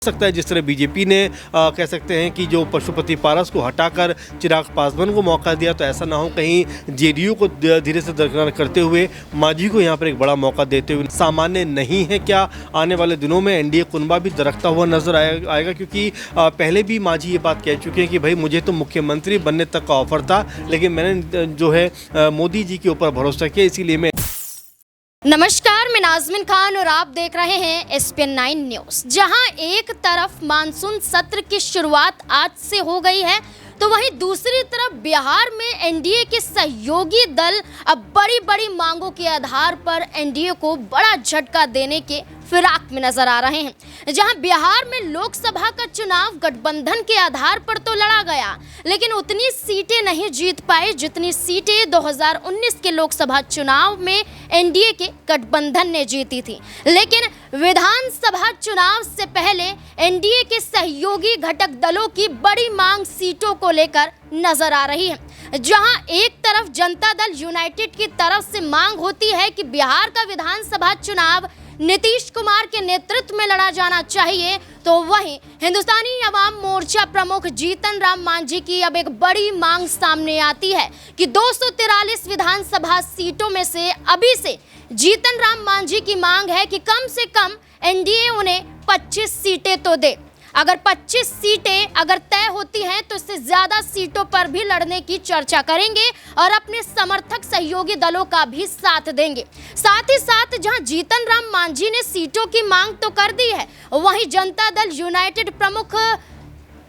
सकता है जिस तरह बीजेपी ने कह सकते हैं कि जो पशुपति पारस को हटाकर चिराग पासवान को मौका दिया, तो ऐसा ना हो कहीं जेडीयू को धीरे से दरकिनार करते हुए मांझी को यहां पर एक बड़ा मौका देते हुए सामान्य नहीं है क्या आने वाले दिनों में एनडीए कुनबा भी दरकता हुआ नजर आएगा, क्योंकि पहले भी मांझी ये बात कह चुके हैं कि भाई मुझे तो मुख्यमंत्री बनने तक का ऑफर था, लेकिन मैंने जो है मोदी जी के ऊपर भरोसा किया, इसीलिए मैं। नमस्कार, मैं नाजमीन खान और आप देख रहे हैं SPN 9 न्यूज़। जहां एक तरफ मानसून सत्र की शुरुआत आज से हो गई है, तो वहीं दूसरी तरफ बिहार में एनडीए के सहयोगी दल अब बड़ी बड़ी मांगों के आधार पर एनडीए को बड़ा झटका देने के फिराक में नजर आ रहे हैं। जहां बिहार में लोकसभा का चुनाव गठबंधन के आधार पर तो लड़ा गया, लेकिन उतनी सीटें नहीं जीत पाए जितनी सीटें 2019 के लोकसभा चुनाव में एनडीए के गठबंधन ने जीती थी। लेकिन विधानसभा चुनाव से पहले एनडीए के सहयोगी घटक दलों की बड़ी मांग सीटों को लेकर नजर आ रही है। जहां एक तरफ जनता दल यूनाइटेड की तरफ से मांग होती है कि बिहार का विधानसभा चुनाव नीतीश कुमार के नेतृत्व में लड़ा जाना चाहिए, तो वहीं हिंदुस्तानी अवाम मोर्चा प्रमुख जीतन राम मांझी की अब एक बड़ी मांग सामने आती है कि 243 विधानसभा सीटों में से अभी से जीतन राम मांझी की मांग है कि कम से कम एनडीए उन्हें 25 सीटें तो दे। अगर 25 सीटें अगर तय होती हैं तो इससे ज़्यादा सीटों पर भी लड़ने की चर्चा करेंगे और अपने समर्थक सहयोगी दलों का भी साथ देंगे। साथ ही साथ जहां जीतन राम मांझी ने सीटों की मांग तो कर दी है, वहीं जनता दल यूनाइटेड प्रमुख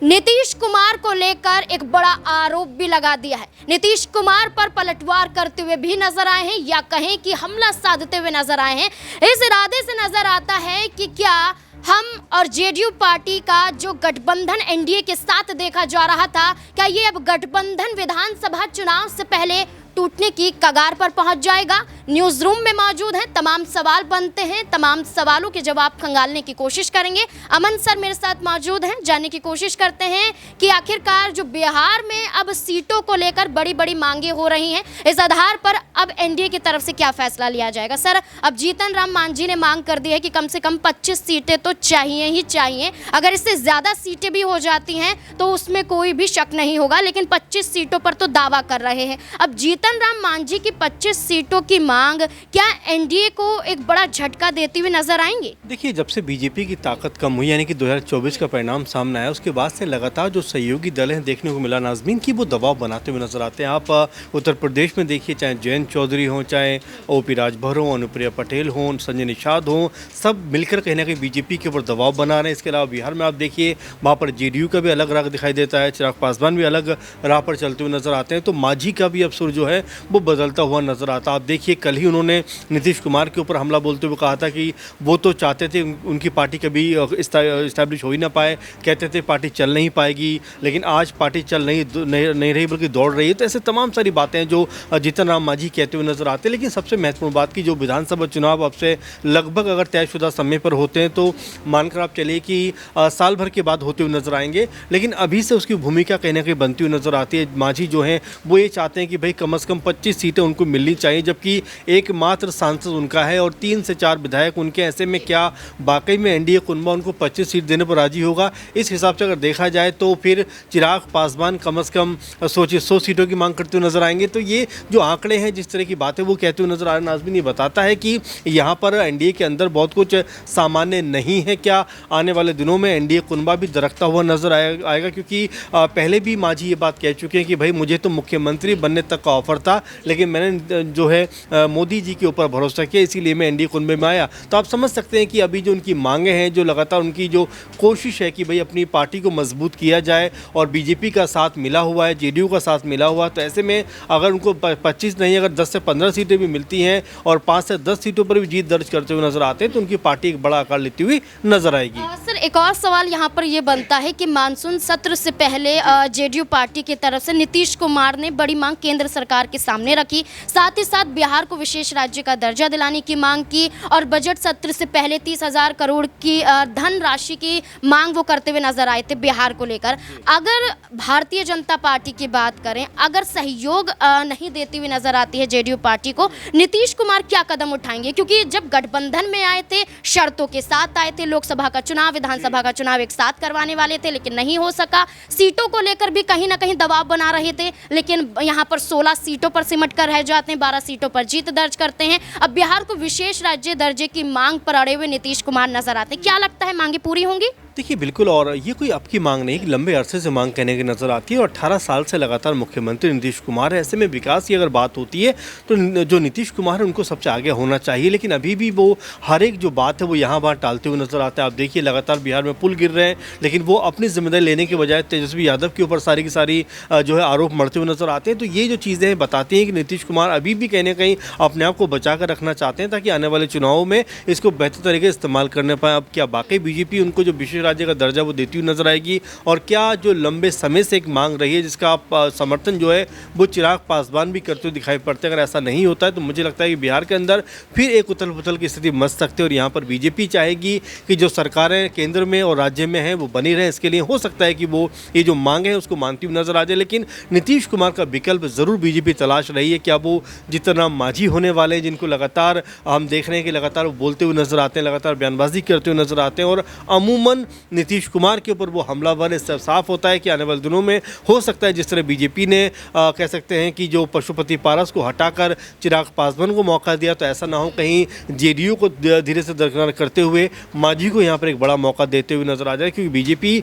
नीतीश कुमार को लेकर एक बड़ा आरोप भी लगा दिया है। नीतीश कुमार पर पलटवार करते हुए भी नजर आए हैं, या कहें कि हमला साधते हुए नजर आए हैं। इस इरादे से नजर आता है कि क्या हम और जेडीयू पार्टी का जो गठबंधन एनडीए के साथ देखा जा रहा था, क्या ये अब गठबंधन विधानसभा चुनाव से पहले टूटने की कगार पर पहुंच जाएगा? न्यूज़ रूम में मौजूद हैं, तमाम सवाल बनते हैं, तमाम सवालों के जवाब खंगालने की कोशिश करेंगे। अमन सर मेरे साथ मौजूद हैं, जानने की कोशिश करते हैं कि आखिरकार जो बिहार में अब सीटों को लेकर बड़ी बड़ी मांगे हो रही हैं, इस आधार पर अब एनडीए की तरफ से क्या फैसला लिया जाएगा? सर, अब जीतन राम मांझी ने मांग कर दी है कि कम से कम 25 सीटें तो चाहिए ही चाहिए। अगर इससे ज़्यादा सीटें भी हो जाती हैं तो उसमें कोई भी शक नहीं होगा, लेकिन 25 सीटों पर तो दावा कर रहे हैं। अब जीतन राम मांझी की 25 सीटों की मांग क्या एनडीए को एक बड़ा झटका देती हुई नजर आएंगे? देखिए, जब से बीजेपी की ताकत कम हुई, यानी कि 2024 का परिणाम सामने आया, उसके बाद से लगातार जो सहयोगी दल हैं देखने को मिला नाजमीन की वो दबाव बनाते हुए नजर आते हैं। आप उत्तर प्रदेश में देखिए, चाहे जयंत चौधरी हों, चाहे ओपी राजभर हों, अनुप्रिया पटेल हों, संजय निषाद हों, सब मिलकर कहीं ना कहीं बीजेपी के ऊपर दबाव बना रहे हैं। इसके अलावा बिहार में आप देखिए, वहाँ पर जेडीयू का भी अलग राह दिखाई देता है, चिराग पासवान भी अलग राह पर चलते हुए नजर आते हैं, तो मांझी का भी अब सुर जो है वो बदलता हुआ नजर आता। आप देखिए, कल ही उन्होंने नीतीश कुमार के ऊपर हमला बोलते हुए कहा था कि वो तो चाहते थे उनकी पार्टी कभी इस्टेब्लिश हो ही ना पाए, कहते थे पार्टी चल नहीं पाएगी, लेकिन आज पार्टी चल नहीं रही बल्कि दौड़ रही है। तो ऐसे तमाम सारी बातें हैं जो जीतन राम मांझी कहते हुए नजर आते हैं। लेकिन सबसे महत्वपूर्ण बात की, जो विधानसभा चुनाव अब से लगभग अगर तयशुदा समय पर होते हैं तो मानकर आप चलिए कि साल भर के बाद होते हुए नजर आएंगे, लेकिन अभी से उसकी भूमिका कहीं ना कहीं बनती हुई नजर आती है। मांझी जो हैं वो ये चाहते हैं कि भाई कम से कम 25 सीटें उनको मिलनी चाहिए, जबकि एकमात्र सांसद उनका है और 3 से 4 विधायक उनके। ऐसे में क्या वाकई में एनडीए कुनबा उनको 25 सीट देने पर राजी होगा? इस हिसाब से अगर देखा जाए तो फिर चिराग पासवान कम से कम सोचिए 100 सीटों की मांग करते हुए नजर आएंगे। तो ये जो आंकड़े हैं, जिस तरह की बातें वो कहते हुए नजर आ रहे हैं नाज़मीन, ये बताता है कि यहाँ पर एनडीए के अंदर बहुत कुछ सामान्य नहीं है क्या आने वाले दिनों में एनडीए कुनबा भी दरकता हुआ नजर आएगा, क्योंकि पहले भी मांझी ये बात कह चुके हैं कि भाई मुझे तो मुख्यमंत्री बनने तक का ऑफर था, लेकिन मैंने जो है मोदी जी के ऊपर भरोसा किया, इसीलिए मैं एनडीए कुनबे में आया। तो आप समझ सकते हैं कि अभी जो उनकी मांगे हैं, जो लगातार उनकी जो कोशिश है कि भाई अपनी पार्टी को मजबूत किया जाए, और बीजेपी का साथ मिला हुआ है, जेडीयू का साथ मिला हुआ है, तो ऐसे में अगर उनको 25 नहीं, अगर 10 से 15 सीटें भी मिलती हैं और 5 से 10 सीटों पर भी जीत दर्ज करते हुए नजर आते हैं, तो उनकी पार्टी एक बड़ा आकार लेती हुई नजर आएगी। सर, एक और सवाल यहाँ पर ये बनता है कि मानसून सत्र से पहले जेडीयू पार्टी की तरफ से नीतीश कुमार ने बड़ी मांग केंद्र सरकार सरकार के सामने रखी। साथ ही साथ बिहार को विशेष राज्य का दर्जा दिलाने की मांग की और बजट सत्र से पहले 30,000 करोड़ की धन राशि की मांग वो करते हुए नजर आए थे बिहार को लेकर। अगर भारतीय जनता पार्टी की बात करें, अगर सहयोग नहीं देती हुई नजर आती है जेडीयू पार्टी को, नीतीश कुमार क्या कदम उठाएंगे? क्योंकि जब गठबंधन में आए थे, शर्तों के साथ आए थे, लोकसभा का चुनाव, विधानसभा का चुनाव एक साथ करवाने वाले थे, लेकिन नहीं हो सका। सीटों को लेकर भी कहीं ना कहीं दबाव बना रहे थे, लेकिन यहाँ पर 16 सीटों पर सिमट कर रह जाते हैं, 12 सीटों पर जीत दर्ज करते हैं। अब बिहार को विशेष राज्य दर्जे की मांग पर अड़े हुए नीतीश कुमार नजर आते हैं। क्या लगता है, मांगे पूरी होंगी? देखिए बिल्कुल, और ये कोई अब की मांग नहीं, लंबे अरसे से मांग कहने की नज़र आती है और 18 साल से लगातार मुख्यमंत्री नीतीश कुमार है। ऐसे में विकास की अगर बात होती है तो जो नीतीश कुमार है उनको सबसे आगे होना चाहिए, लेकिन अभी भी वो हर एक जो बात है वो यहाँ वहाँ टालते हुए नजर आता है। आप देखिए लगातार बिहार में पुल गिर रहे हैं, लेकिन वो अपनी जिम्मेदारी लेने के बजाय तेजस्वी यादव के ऊपर सारी की सारी जो है आरोप मढ़ते हुए नजर आते हैं। तो ये जो चीज़ें बताती हैं कि नीतीश कुमार अभी भी कहीं ना कहीं अपने आप को बचा कर रखना चाहते हैं ताकि आने वाले चुनावों में इसको बेहतर तरीके से इस्तेमाल करने पाए। अब क्या वाकई बीजेपी उनको जो विशेष राज्य का दर्जा वो देती हुई नजर आएगी? और क्या जो लंबे समय से एक मांग रही है जिसका आप समर्थन जो है वो चिराग पासवान भी करते हुए दिखाई पड़ते हैं, अगर ऐसा नहीं होता है तो मुझे लगता है कि बिहार के अंदर फिर एक उथल पुथल की स्थिति मच सकती है और यहाँ पर बीजेपी चाहेगी कि जो सरकारें केंद्र में और राज्य में हैं वो बनी रहे। इसके लिए हो सकता है कि वो ये जो मांग है उसको मानती हुई नजर आ जाए, लेकिन नीतीश कुमार का विकल्प जरूर बीजेपी तलाश रही है। क्या वो जीतन राम मांझी होने वाले हैं जिनको लगातार हम देख रहे हैं कि लगातार बोलते हुए नजर आते हैं, लगातार बयानबाजी करते हुए नजर आते हैं और अमूमन नीतीश कुमार के ऊपर वो हमलावर है। इससे साफ होता है कि आने वाले दिनों में हो सकता है जिस तरह बीजेपी ने कह सकते हैं कि जो पशुपति पारस को हटाकर चिराग पासवान को मौका दिया, तो ऐसा ना हो कहीं जेडीयू को धीरे से दरकिनार करते हुए मांझी को यहाँ पर एक बड़ा मौका देते हुए नजर आ जाए। क्योंकि बीजेपी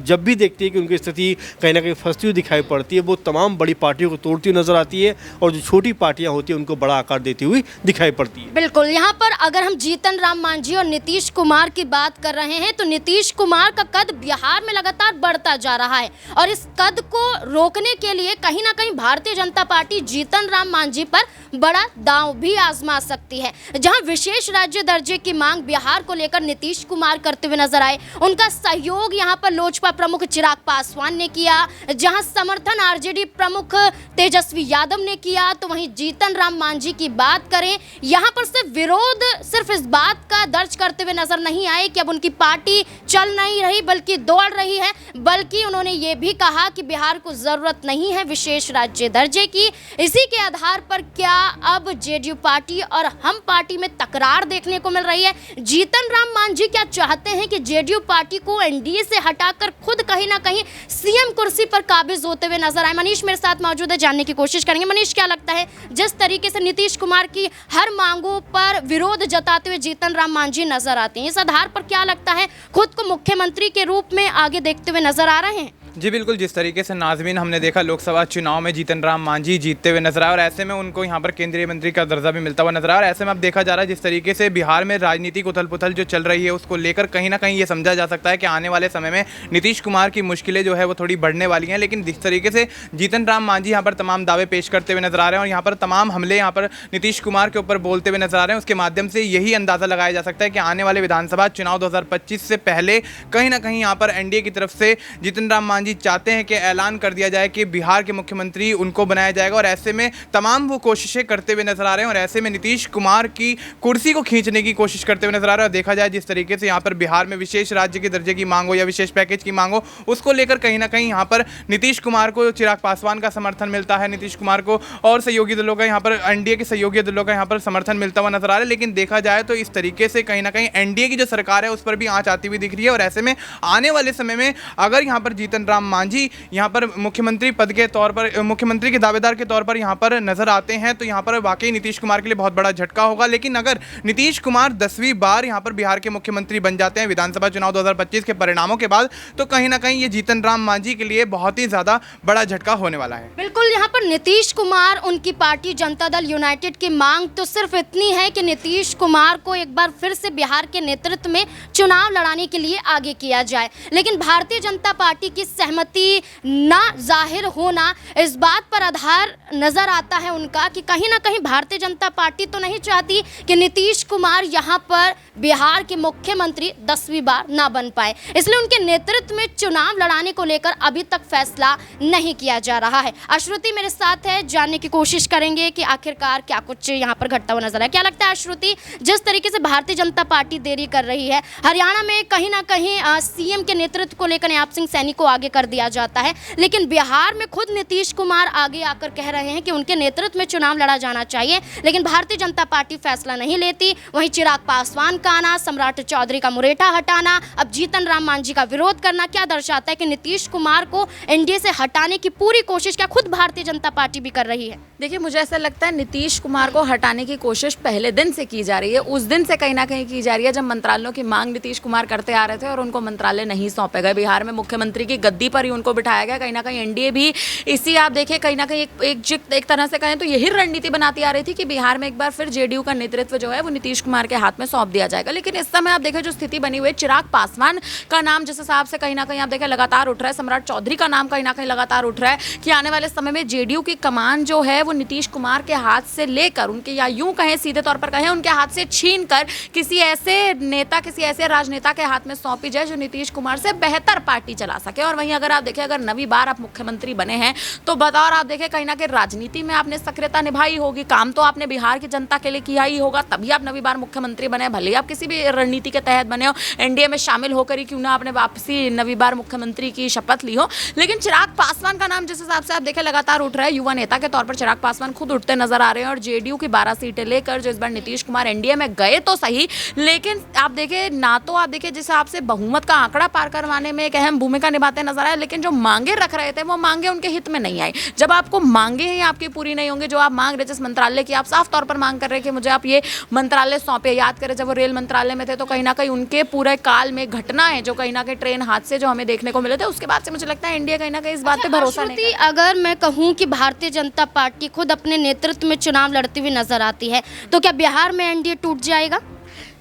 जब भी देखती है कि उनकी स्थिति कहीं ना कहीं फंसती हुई दिखाई पड़ती है, वो तमाम बड़ी पार्टियों को तोड़ती हुई नजर आती है और जो छोटी पार्टियां होती हैं उनको बड़ा आकार देती हुई दिखाई पड़ती है। बिल्कुल, यहाँ पर अगर हम जीतन राम मांझी और नीतीश कुमार की बात कर रहे हैं तो नीतीश कुमार का कद बिहार में लगातार बढ़ता जा रहा है और इस कद को रोकने के लिए कहीं ना कहीं भारतीय जनता पार्टी जीतन राम मांझी पर बड़ा दांव भी आजमा सकती है। जहां विशेष राज्य दर्जे की मांग बिहार को लेकर नीतीश कुमार करते हुए नजर आए, उनका सहयोग यहां पर लोजपा प्रमुख चिराग पासवान ने किया, जहां समर्थन आरजेडी प्रमुख तेजस्वी यादव ने किया, तो वहीं जीतन राम मांझी की बात करें, यहां पर सिर्फ विरोध सिर्फ इस बात का दर्ज करते हुए नजर नहीं आए कि अब उनकी पार्टी चल नहीं रही बल्कि दौड़ रही है, बल्कि उन्होंने ये भी कहा कि बिहार को जरूरत नहीं है विशेष राज्य दर्जे की। इसी के आधार पर क्या अब जेडीयू पार्टी और हम पार्टी में तकरार देखने को मिल रही है? जीतन राम मांझी क्या चाहते हैं कि जेडीयू पार्टी को एनडीए से हटाकर खुद कहीं ना कहीं सीएम कुर्सी पर काबिज होते हुए नजर आए? मनीष मेरे साथ मौजूद है, जानने की कोशिश करेंगे। मनीष, क्या लगता है जिस तरीके से नीतीश कुमार की हर मांगों पर विरोध जताते हुए जीतन राम मांझी नजर आते हैं, इस आधार पर क्या लगता है खुद को मुख्यमंत्री के रूप में आगे देखते हुए नजर आ रहे हैं? जी बिल्कुल, जिस तरीके से नाज़मीन हमने देखा लोकसभा चुनाव में जीतन राम मांझी जीतते हुए नजर आए और ऐसे में उनको यहाँ पर केंद्रीय मंत्री का दर्जा भी मिलता हुआ नजर आया और ऐसे में अब देखा जा रहा है जिस तरीके से बिहार में राजनीतिक उथल पुथल जो चल रही है उसको लेकर कहीं ना कहीं ये समझा जा सकता है कि आने वाले समय में नीतीश कुमार की मुश्किलें जो है वो थोड़ी बढ़ने वाली हैं। लेकिन जिस तरीके से जीतन राम मांझी यहाँ पर तमाम दावे पेश करते हुए नजर आ रहे हैं और यहाँ पर तमाम हमले यहाँ पर नीतीश कुमार के ऊपर बोलते हुए नजर आ रहे हैं, उसके माध्यम से यही अंदाज़ा लगाया जा सकता है कि आने वाले विधानसभा चुनाव 2025 से पहले कहीं ना कहीं यहाँ पर एनडीए की तरफ से जीतन राम मांझी चाहते हैं कि ऐलान कर दिया जाए कि बिहार के मुख्यमंत्री उनको बनाया जाएगा और ऐसे में तमाम वो कोशिशें करते हुए नजर आ रहे हैं और ऐसे में नीतीश कुमार की कुर्सी को खींचने की कोशिश करते हुए नजर आ रहे हैं। और देखा जाए जिस तरीके से यहाँ पर बिहार में विशेष राज्य के दर्जे की मांग हो या विशेष पैकेज की मांग हो, उसको लेकर कहीं ना कहीं यहाँ पर नीतीश कुमार को चिराग पासवान का समर्थन मिलता है, नीतीश कुमार को और सहयोगी दलों का यहाँ पर एनडीए के सहयोगी दलों का यहाँ पर समर्थन मिलता हुआ नजर आ रहा है। लेकिन देखा जाए तो इस तरीके से कहीं ना कहीं एनडीए की जो सरकार है उस पर भी आंच आती हुई दिख रही है और ऐसे में आने वाले समय में अगर यहाँ पर जीतन राम मांझी यहाँ पर मुख्यमंत्री पद के तौर पर, मुख्यमंत्री के दावेदार के तौर पर यहाँ पर नजर आते हैं तो यहाँ पर वाकई नीतीश कुमार के लिए बहुत बड़ा झटका होगा। लेकिन अगर नीतीश कुमार 10वीं बार यहाँ पर बिहार के मुख्यमंत्री बन जाते हैं विधानसभा चुनाव 2025 के परिणामों के बाद, तो कहीं ना कहीं ये जीतन राम मांझी के लिए बहुत ही ज्यादा बड़ा झटका होने वाला है। बिल्कुल, यहाँ पर नीतीश कुमार, उनकी पार्टी जनता दल यूनाइटेड की मांग तो सिर्फ इतनी है कि नीतीश कुमार को एक बार फिर से बिहार के नेतृत्व में चुनाव लड़ाने के लिए आगे किया जाए, लेकिन भारतीय जनता पार्टी की सहमति ना जाहिर होना, इस बात पर आधार नजर आता है उनका कि कहीं ना कहीं भारतीय जनता पार्टी तो नहीं चाहती कि नीतीश कुमार यहाँ पर बिहार के मुख्यमंत्री 10वीं बार ना बन पाए, इसलिए उनके नेतृत्व में चुनाव लड़ाने को लेकर अभी तक फैसला नहीं किया जा रहा है। अश्रुति मेरे साथ है, जानने की कोशिश करेंगे कि आखिरकार क्या कुछ यहाँ पर घटता हुआ नजर है। क्या लगता है अश्रुति, जिस तरीके से भारतीय जनता पार्टी देरी कर रही है, हरियाणा में कहीं ना कहीं सीएम के नेतृत्व को लेकर नयाब सिंह सैनी को आगे कर दिया जाता है, लेकिन बिहार में खुद नीतीश कुमार आगे आकर कह रहे हैं कि उनके नेतृत्व में चुनाव लड़ा जाना चाहिए, लेकिन भारतीय जनता पार्टी फैसला नहीं लेती। वहीं चिराग पासवान का आना, सम्राट चौधरी का मुरेठा हटाना, अब जीतन राम मांझी का विरोध करना क्या दर्शाता है कि नीतीश कुमार को एनडीए से हटाने की पूरी कोशिश क्या खुद भारतीय जनता पार्टी भी कर रही है? देखिए, मुझे ऐसा लगता है नीतीश कुमार को हटाने की कोशिश पहले दिन से की जा रही है। उस दिन से कहीं ना कहीं की जा रही है जब मंत्रालयों की मांग नीतीश कुमार करते आ रहे थे और उनको मंत्रालय नहीं सौंपे गए। बिहार में मुख्यमंत्री की गद्दी पर ही उनको बिठाया गया। कहीं ना कहीं एनडीए भी इसी, आप देखिए, कहीं ना कहीं एक तरह से कहें तो यही रणनीति बनाती आ रही थी कि बिहार में एक बार फिर जेडीयू का नेतृत्व जो है वो नीतीश कुमार के हाथ में सौंप दिया जाएगा। लेकिन इस समय आप देखिए जो स्थिति बनी हुई है, चिराग पासवान का नाम जिस हिसाब से कहीं ना कहीं आप देखिए लगातार उठ रहा है, सम्राट चौधरी का नाम कहीं ना कहीं लगातार उठ रहा है कि आने वाले समय में जेडीयू की कमान जो है वो नीतीश कुमार के हाथ से लेकर उनके, या यूं कहें सीधे तौर पर कहें, उनके हाथ से छीन कर किसी ऐसे नेता, किसी ऐसे राजनेता के हाथ में सौंपी जाए जो नीतीश कुमार से बेहतर पार्टी चला सके। और वहीं अगर आप देखें, अगर 9वीं बार आप मुख्यमंत्री बने हैं तो बतौर आप देखें कहीं ना कहीं राजनीति में आपने सक्रियता निभाई होगी, काम तो आपने बिहार की जनता के लिए किया ही होगा, तभी आप 9वीं बार मुख्यमंत्री बने। भले आप किसी भी रणनीति के तहत बने हो, एनडीए में शामिल होकर ही क्यों ना आपने वापसी 9वीं बार मुख्यमंत्री की शपथ ली हो, लेकिन चिराग पासवान का नाम जिस हिसाब से आप देखें लगातार उठ रहा है, युवा नेता के तौर पर चिराग पासवान खुद उठते नजर आ रहे हैं। और जेडीयू की 12 सीटें लेकर जो इस बार नीतीश कुमार एनडीए में गए तो सही, लेकिन आप देखें ना तो आप देखिए जिस हिसाब से बहुमत का आंकड़ा पार करवाने में एक अहम भूमिका निभाते नजर आए, लेकिन जो मांगे रख रहे थे वो मांगे उनके हित में नहीं आई। जब आपको मांगे ही आपकी पूरी नहीं होंगे, जो आप मांग रहे, जिस मंत्रालय की आप साफ तौर पर मांग कर रहे कि मुझे आप ये मंत्रालय सौंपे, याद करें जब वो रेल मंत्रालय में थे तो कहीं ना कहीं उनके पूरे काल में घटना है जो कहीं ना कहीं ट्रेन हादसे जो हमें देखने को मिले थे, उसके बाद से मुझे लगता है इंडिया कहीं ना कहीं इस बात पे भरोसा नहीं। अगर मैं कहूं कि भारतीय जनता पार्टी खुद अपने नेतृत्व में चुनाव लड़ती हुई नजर आती है, तो क्या बिहार में एनडीए टूट जाएगा?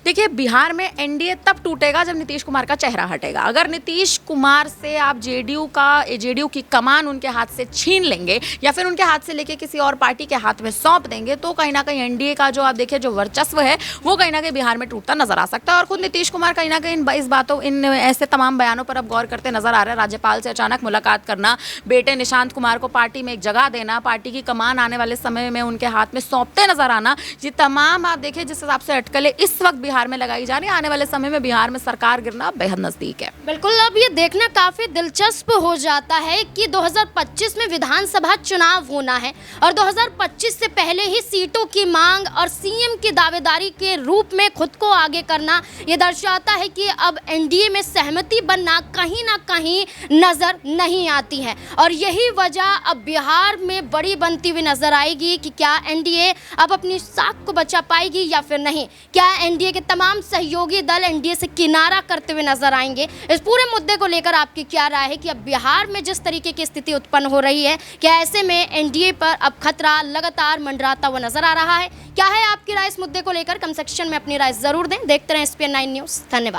देखिए, बिहार में एनडीए तब टूटेगा जब नीतीश कुमार का चेहरा हटेगा। अगर नीतीश कुमार से आप जेडीयू की कमान उनके हाथ से छीन लेंगे या फिर उनके हाथ से लेके किसी और पार्टी के हाथ में सौंप देंगे, तो कहीं ना कहीं एनडीए का जो आप देखिए जो वर्चस्व है वो कहीं ना कहीं बिहार में टूटता नजर आ सकता है। और खुद नीतीश कुमार कहीं ना कहीं इस बातों, इन ऐसे तमाम बयानों पर अब गौर करते नजर आ रहे हैं। राज्यपाल से अचानक मुलाकात करना, बेटे निशांत कुमार को पार्टी में एक जगह देना, पार्टी की कमान आने वाले समय में उनके हाथ में सौंपते नजर आना, ये तमाम आप देखिए जिस हिसाब से अटकलें इस वक्त बिहार में लगाई जा रही है, आने वाले समय में बिहार में सरकार गिरना बेहद नजदीक है। बिल्कुल, अब ये देखना काफी दिलचस्प हो जाता है कि 2025 में विधानसभा चुनाव होना है और 2025 से पहले ही सीटों की मांग और सीएम की दावेदारी के रूप में खुद को आगे करना, ये दर्शाता है कि अब एनडीए में सहमति बनना कहीं ना कहीं नजर नहीं आती है। और यही वजह अब बिहार में बड़ी बनती हुई नजर आएगी कि क्या एनडीए अब अपनी साख को बचा पाएगी या फिर नहीं। क्या एनडीए के तमाम सहयोगी दल एनडीए से किनारा करते हुए नजर आएंगे? इस पूरे मुद्दे को लेकर आपकी क्या राय है कि अब बिहार में जिस तरीके की स्थिति उत्पन्न हो रही है, क्या ऐसे में एनडीए पर अब खतरा लगातार मंडराता हुआ नजर आ रहा है? क्या है आपकी राय इस मुद्दे को लेकर? कमेंट सेक्शन में अपनी राय जरूर दें। देखते रहें SPN9 न्यूज़। धन्यवाद।